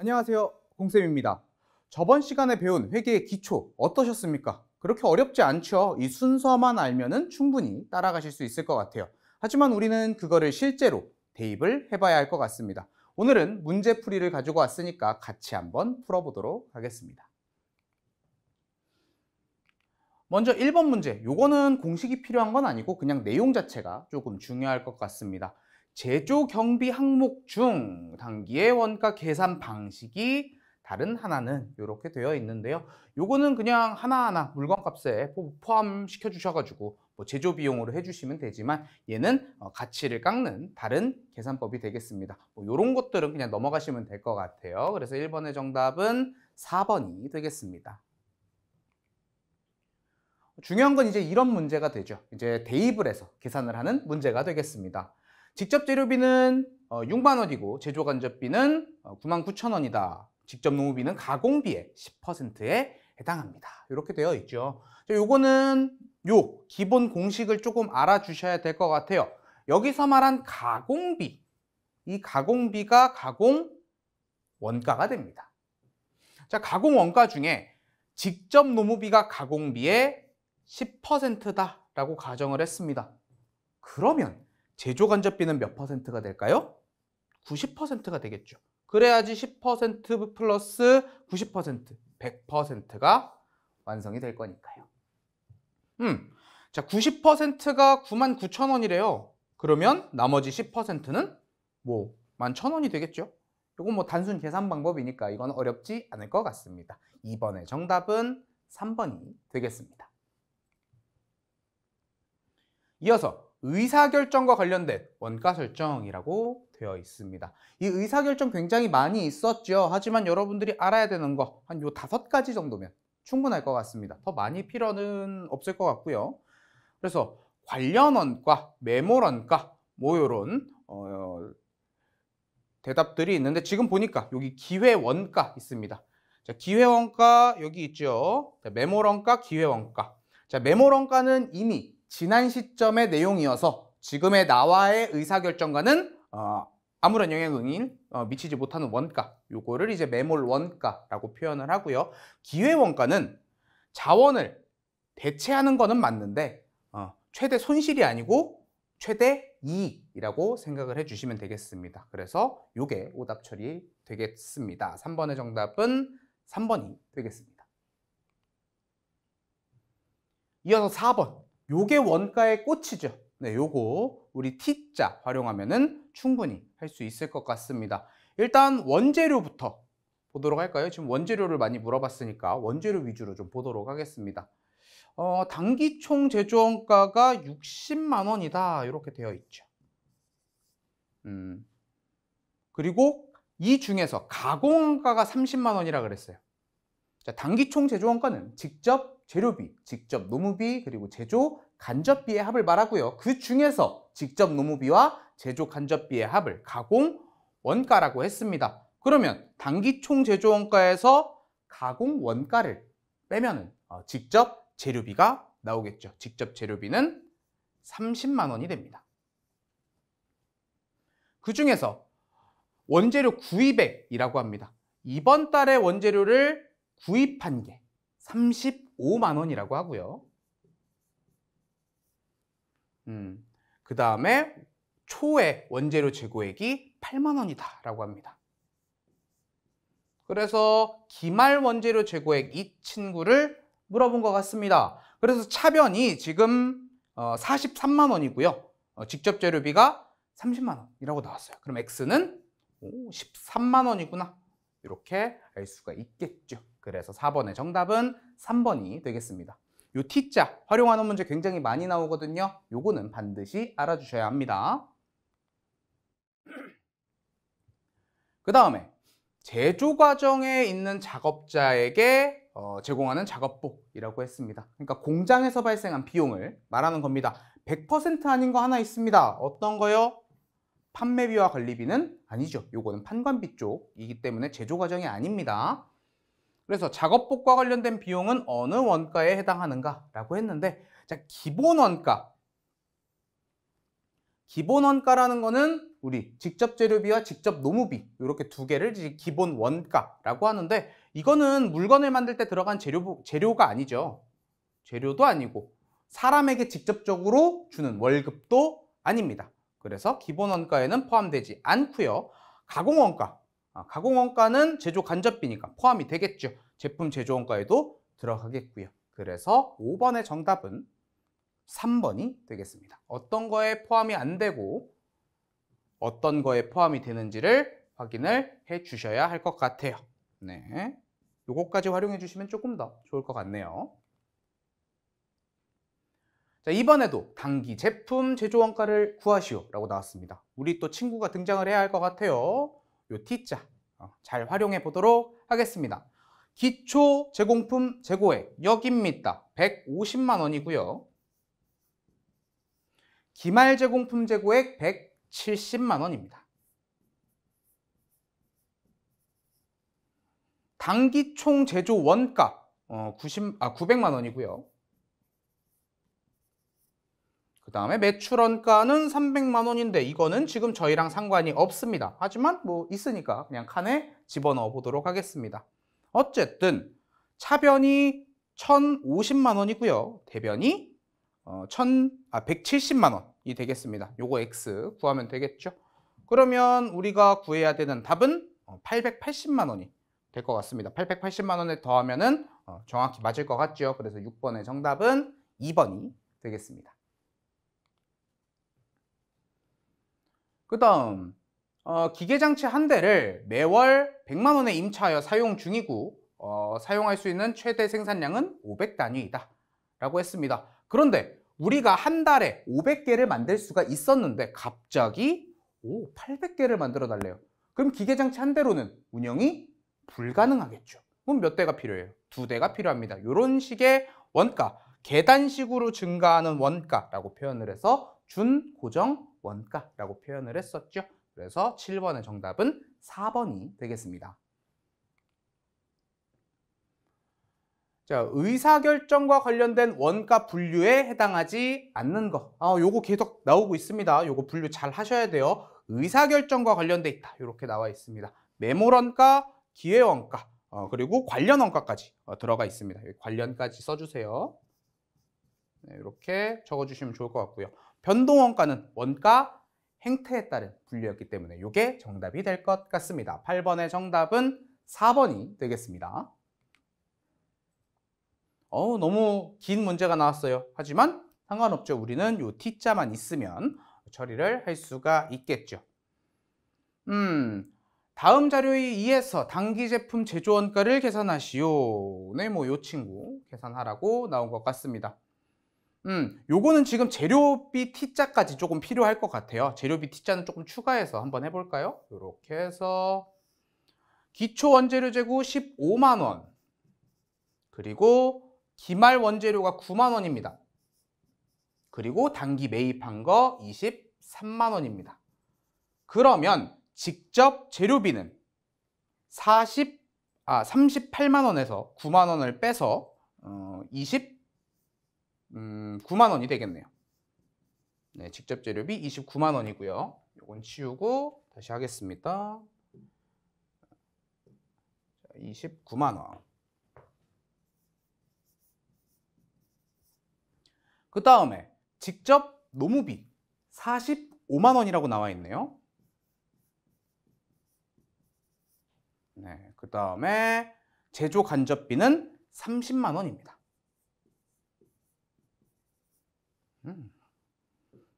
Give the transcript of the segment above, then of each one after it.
안녕하세요, 공쌤입니다. 저번 시간에 배운 회계의 기초 어떠셨습니까? 그렇게 어렵지 않죠? 이 순서만 알면은 충분히 따라가실 수 있을 것 같아요. 하지만 우리는 그거를 실제로 대입을 해봐야 할 것 같습니다. 오늘은 문제풀이를 가지고 왔으니까 같이 한번 풀어보도록 하겠습니다. 먼저 1번 문제, 요거는 공식이 필요한 건 아니고 그냥 내용 자체가 조금 중요할 것 같습니다. 제조 경비 항목 중 당기의 원가 계산 방식이 다른 하나는 이렇게 되어 있는데요. 요거는 그냥 하나하나 물건값에 포함시켜 주셔가지고 뭐 제조 비용으로 해주시면 되지만 얘는 가치를 깎는 다른 계산법이 되겠습니다. 뭐 이런 것들은 그냥 넘어가시면 될 것 같아요. 그래서 1번의 정답은 4번이 되겠습니다. 중요한 건 이제 이런 문제가 되죠. 이제 대입을 해서 계산을 하는 문제가 되겠습니다. 직접 재료비는 6만 원이고 제조 간접비는 99,000원이다. 직접 노무비는 가공비의 10%에 해당합니다. 이렇게 되어 있죠. 요거는 기본 공식을 조금 알아주셔야 될 것 같아요. 여기서 말한 가공비, 이 가공비가 가공 원가가 됩니다. 자, 가공 원가 중에 직접 노무비가 가공비의 10%다라고 가정을 했습니다. 그러면 제조 간접비는 몇 퍼센트가 될까요? 90%가 되겠죠. 그래야지 10% 플러스 90%, 100%가 완성이 될 거니까요. 자, 90%가 99,000원이래요. 그러면 나머지 10%는 뭐 11,000원이 되겠죠. 이건 뭐 단순 계산 방법이니까 이건 어렵지 않을 것 같습니다. 2번의 정답은 3번이 되겠습니다. 이어서 의사결정과 관련된 원가 설정이라고 되어 있습니다. 이 의사결정 굉장히 많이 있었죠. 하지만 여러분들이 알아야 되는 거 한 요 5가지 정도면 충분할 것 같습니다. 더 많이 필요는 없을 것 같고요. 그래서 관련 원가, 매몰 원가 뭐 요런 대답들이 있는데 지금 보니까 여기 기회 원가 있습니다. 자, 기회 원가 여기 있죠. 자, 매몰 원가, 기회 원가. 자, 매몰 원가는 이미 지난 시점의 내용이어서 지금의 나와의 의사결정과는 아무런 영향을 미치지 못하는 원가, 요거를 이제 매몰 원가라고 표현을 하고요. 기회 원가는 자원을 대체하는 거는 맞는데 최대 손실이 아니고 최대 이익이라고 생각을 해주시면 되겠습니다. 그래서 요게 오답 처리 되겠습니다. 3번의 정답은 3번이 되겠습니다. 이어서 4번. 요게 원가의 꽃이죠. 네, 요거 우리 T자 활용하면은 충분히 할 수 있을 것 같습니다. 일단 원재료부터 보도록 할까요? 지금 원재료를 많이 물어봤으니까 원재료 위주로 좀 보도록 하겠습니다. 단기 총 제조원가가 60만 원이다. 이렇게 되어 있죠. 그리고 이 중에서 가공원가가 30만 원이라 그랬어요. 자, 단기 총 제조원가는 직접 재료비, 직접 노무비, 그리고 제조 간접비의 합을 말하고요. 그 중에서 직접 노무비와 제조 간접비의 합을 가공 원가라고 했습니다. 그러면 단기 총 제조원가에서 가공 원가를 빼면은 직접 재료비가 나오겠죠. 직접 재료비는 30만 원이 됩니다. 그 중에서 원재료 구입액이라고 합니다. 이번 달에 원재료를 구입한 게 35만 원이라고 하고요. 그 다음에 초의 원재료 재고액이 8만 원이다 라고 합니다. 그래서 기말 원재료 재고액 이 친구를 물어본 것 같습니다. 그래서 차변이 지금 43만 원이고요. 직접 재료비가 30만 원이라고 나왔어요. 그럼 X는 13만 원이구나. 이렇게 알 수가 있겠죠. 그래서 4번의 정답은 3번이 되겠습니다. 요 T자 활용하는 문제 굉장히 많이 나오거든요. 요거는 반드시 알아주셔야 합니다. 그 다음에 제조 과정에 있는 작업자에게 제공하는 작업복이라고 했습니다. 그러니까 공장에서 발생한 비용을 말하는 겁니다. 100% 아닌 거 하나 있습니다. 어떤 거요? 판매비와 관리비는 아니죠. 요거는 판관비 쪽이기 때문에 제조 과정이 아닙니다. 그래서 작업복과 관련된 비용은 어느 원가에 해당하는가라고 했는데, 자, 기본 원가. 기본 원가라는 거는 우리 직접 재료비와 직접 노무비 이렇게 두 개를 이제 기본 원가라고 하는데 이거는 물건을 만들 때 들어간 재료가 아니죠. 재료도 아니고 사람에게 직접적으로 주는 월급도 아닙니다. 그래서 기본 원가에는 포함되지 않고요. 가공원가, 가공원가는 제조 간접비니까 포함이 되겠죠. 제품 제조 원가에도 들어가겠고요. 그래서 5번의 정답은 3번이 되겠습니다. 어떤 거에 포함이 안 되고 어떤 거에 포함이 되는지를 확인을 해 주셔야 할 것 같아요. 네, 요거까지 활용해 주시면 조금 더 좋을 것 같네요. 자, 이번에도 단기 제품 제조 원가를 구하시오 라고 나왔습니다. 우리 또 친구가 등장을 해야 할 것 같아요. 요 T자 잘 활용해 보도록 하겠습니다. 기초 제공품 재고액 여기입니다. 150만 원이고요. 기말 제공품 재고액 170만 원입니다. 단기 총 제조 원가 900만 원이고요. 그 다음에 매출 원가는 300만 원인데 이거는 지금 저희랑 상관이 없습니다. 하지만 뭐 있으니까 그냥 칸에 집어넣어 보도록 하겠습니다. 어쨌든 차변이 1,050만 원이고요. 대변이 170만 원이 되겠습니다. 요거 X 구하면 되겠죠. 그러면 우리가 구해야 되는 답은 880만 원이 될 것 같습니다. 880만 원에 더하면은 정확히 맞을 것 같죠. 그래서 6번의 정답은 2번이 되겠습니다. 그 다음 기계장치 한 대를 매월 100만 원에 임차하여 사용 중이고 사용할 수 있는 최대 생산량은 500단위이다 라고 했습니다. 그런데 우리가 한 달에 500개를 만들 수가 있었는데 갑자기 800개를 만들어 달래요. 그럼 기계장치 한 대로는 운영이 불가능하겠죠. 그럼 몇 대가 필요해요? 2대가 필요합니다. 이런 식의 원가, 계단식으로 증가하는 원가라고 표현을 해서 준고정 원가라고 표현을 했었죠. 그래서 7번의 정답은 4번이 되겠습니다. 자, 의사결정과 관련된 원가 분류에 해당하지 않는 거. 요거 계속 나오고 있습니다. 요거 분류 잘 하셔야 돼요. 의사결정과 관련돼 있다. 이렇게 나와 있습니다. 매몰원가, 기회원가, 그리고 관련원가까지 들어가 있습니다. 관련까지 써주세요. 네, 이렇게 적어주시면 좋을 것 같고요. 변동원가는 원가 행태에 따른 분류였기 때문에 이게 정답이 될 것 같습니다. 8번의 정답은 4번이 되겠습니다. 너무 긴 문제가 나왔어요. 하지만 상관없죠. 우리는 이 T자만 있으면 처리를 할 수가 있겠죠. 다음 자료에 의해서 단기 제품 제조 원가를 계산하시오. 네, 뭐 요 친구 계산하라고 나온 것 같습니다. 요거는 지금 재료비 T자까지 조금 필요할 것 같아요. 재료비 T자는 조금 추가해서 한번 해볼까요? 이렇게 해서 기초 원재료 재고 15만 원, 그리고 기말 원재료가 9만 원입니다. 그리고 단기 매입한 거 23만 원입니다. 그러면 직접 재료비는 38만 원에서 9만 원을 빼서 29만 원이 되겠네요. 네, 직접 재료비 29만 원이고요. 이건 치우고 다시 하겠습니다. 29만 원. 그 다음에 직접 노무비 45만 원이라고 나와 있네요. 네, 그 다음에 제조 간접비는 30만 원입니다.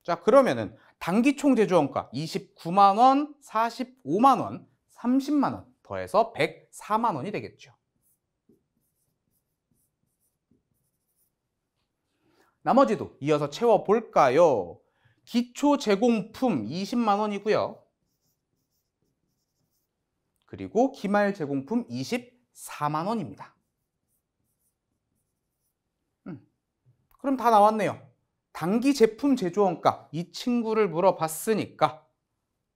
자, 그러면은 단기 총 제조 원가 29만 원, 45만 원, 30만 원 더해서 104만 원이 되겠죠. 나머지도 이어서 채워볼까요? 기초 제공품 20만 원이고요. 그리고 기말 제공품 24만 원입니다. 그럼 다 나왔네요. 단기 제품 제조 원가 이 친구를 물어봤으니까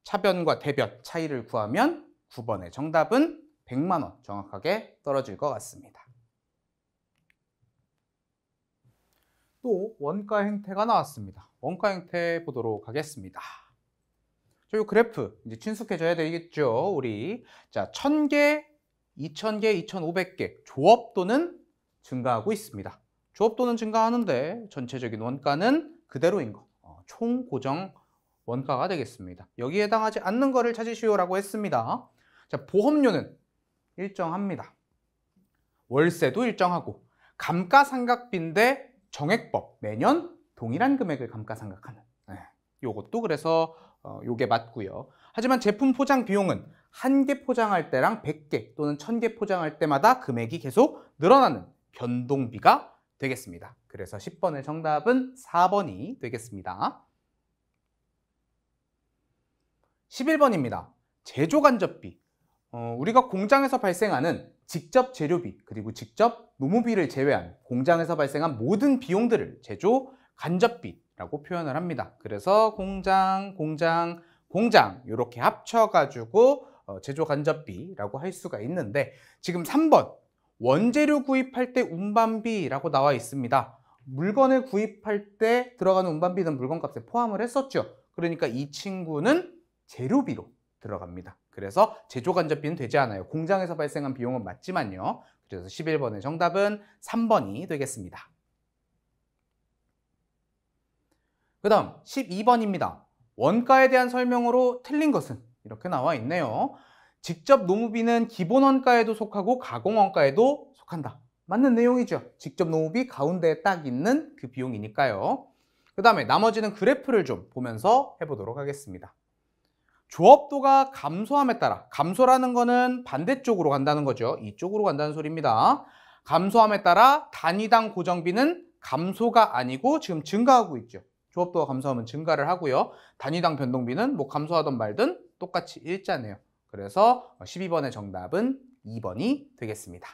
차변과 대변 차이를 구하면 9번의 정답은 100만 원 정확하게 떨어질 것 같습니다. 또 원가 행태가 나왔습니다. 원가 행태 보도록 하겠습니다. 이 그래프 이제 친숙해져야 되겠죠, 우리. 자, 1000개, 2000개, 2500개 조업도는 증가하고 있습니다. 조업도는 증가하는데 전체적인 원가는 그대로인 거, 총 고정 원가가 되겠습니다. 여기에 해당하지 않는 거를 찾으시오라고 했습니다. 자, 보험료는 일정합니다. 월세도 일정하고 감가상각비인데 정액법 매년 동일한 금액을 감가상각하는, 요것도 그래서 요게 맞고요. 하지만 제품 포장 비용은 1개 포장할 때랑 100개 또는 1000개 포장할 때마다 금액이 계속 늘어나는 변동비가 되겠습니다. 그래서 10번의 정답은 4번이 되겠습니다. 11번입니다. 제조간접비. 우리가 공장에서 발생하는 직접 재료비 그리고 직접 노무비를 제외한 공장에서 발생한 모든 비용들을 제조간접비라고 표현을 합니다. 그래서 공장 이렇게 합쳐가지고 제조간접비라고 할 수가 있는데, 지금 3번 원재료 구입할 때 운반비라고 나와 있습니다. 물건을 구입할 때 들어가는 운반비는 물건값에 포함을 했었죠. 그러니까 이 친구는 재료비로 들어갑니다. 그래서 제조간접비는 되지 않아요. 공장에서 발생한 비용은 맞지만요. 그래서 11번의 정답은 3번이 되겠습니다. 그 다음 12번입니다. 원가에 대한 설명으로 틀린 것은 이렇게 나와 있네요. 직접 노무비는 기본 원가에도 속하고 가공 원가에도 속한다. 맞는 내용이죠. 직접 노무비 가운데에 딱 있는 그 비용이니까요. 그 다음에 나머지는 그래프를 좀 보면서 해보도록 하겠습니다. 조업도가 감소함에 따라, 감소라는 거는 반대쪽으로 간다는 거죠. 이쪽으로 간다는 소리입니다. 감소함에 따라 단위당 고정비는 감소가 아니고 지금 증가하고 있죠. 조업도가 감소하면 증가를 하고요. 단위당 변동비는 뭐 감소하던 말든 똑같이 일자네요. 그래서 12번의 정답은 2번이 되겠습니다.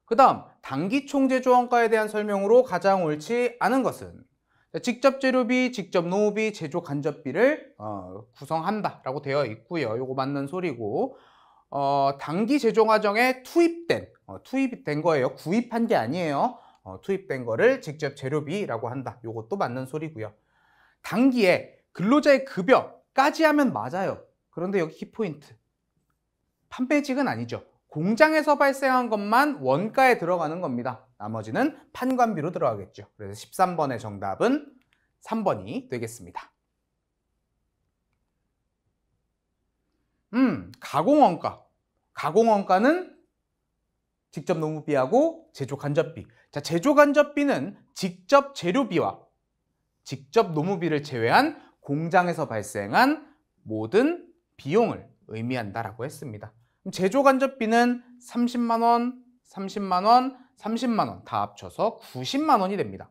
그 다음 단기총제조원가에 대한 설명으로 가장 옳지 않은 것은 직접 재료비, 직접 노무비, 제조 간접비를 구성한다라고 되어 있고요. 요거 맞는 소리고, 단기 제조 과정에 투입된 거예요. 구입한 게 아니에요. 투입된 거를 직접 재료비라고 한다. 요것도 맞는 소리고요. 단기에 근로자의 급여까지 하면 맞아요. 그런데 여기 키포인트. 판매직은 아니죠. 공장에서 발생한 것만 원가에 들어가는 겁니다. 나머지는 판관비로 들어가겠죠. 그래서 13번의 정답은 3번이 되겠습니다. 가공원가. 가공원가는 직접 노무비하고 제조 간접비. 자, 제조 간접비는 직접 재료비와 직접 노무비를 제외한 공장에서 발생한 모든 비용을 의미한다라고 했습니다. 제조 간접비는 30만 원, 30만 원, 30만 원 다 합쳐서 90만 원이 됩니다.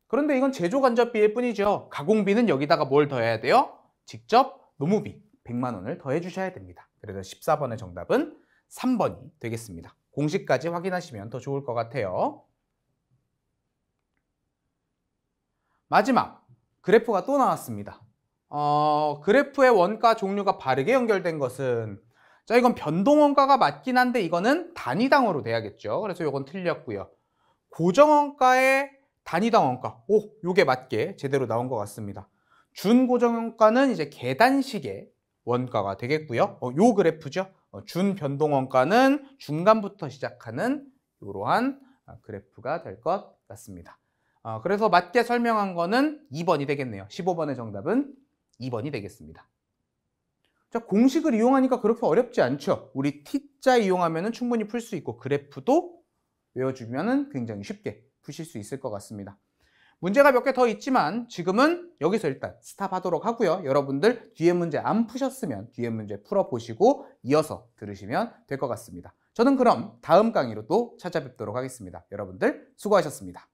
그런데 이건 제조 간접비일 뿐이죠. 가공비는 여기다가 뭘 더해야 돼요? 직접 노무비 100만 원을 더해 주셔야 됩니다. 그래서 14번의 정답은 3번이 되겠습니다. 공식까지 확인하시면 더 좋을 것 같아요. 마지막 그래프가 또 나왔습니다. 그래프의 원가 종류가 바르게 연결된 것은, 자, 이건 변동원가가 맞긴 한데 이거는 단위당으로 돼야겠죠. 그래서 이건 틀렸고요. 고정원가의 단위당 원가, 요게 맞게 제대로 나온 것 같습니다. 준고정원가는 이제 계단식의 원가가 되겠고요. 요 그래프죠. 준변동원가는 중간부터 시작하는 이러한 그래프가 될 것 같습니다. 그래서 맞게 설명한 거는 2번이 되겠네요. 15번의 정답은 2번이 되겠습니다. 자, 공식을 이용하니까 그렇게 어렵지 않죠. 우리 T자 이용하면 충분히 풀 수 있고 그래프도 외워주면 굉장히 쉽게 푸실 수 있을 것 같습니다. 문제가 몇 개 더 있지만 지금은 여기서 일단 스탑하도록 하고요. 여러분들 뒤에 문제 안 푸셨으면 뒤에 문제 풀어보시고 이어서 들으시면 될 것 같습니다. 저는 그럼 다음 강의로 또 찾아뵙도록 하겠습니다. 여러분들 수고하셨습니다.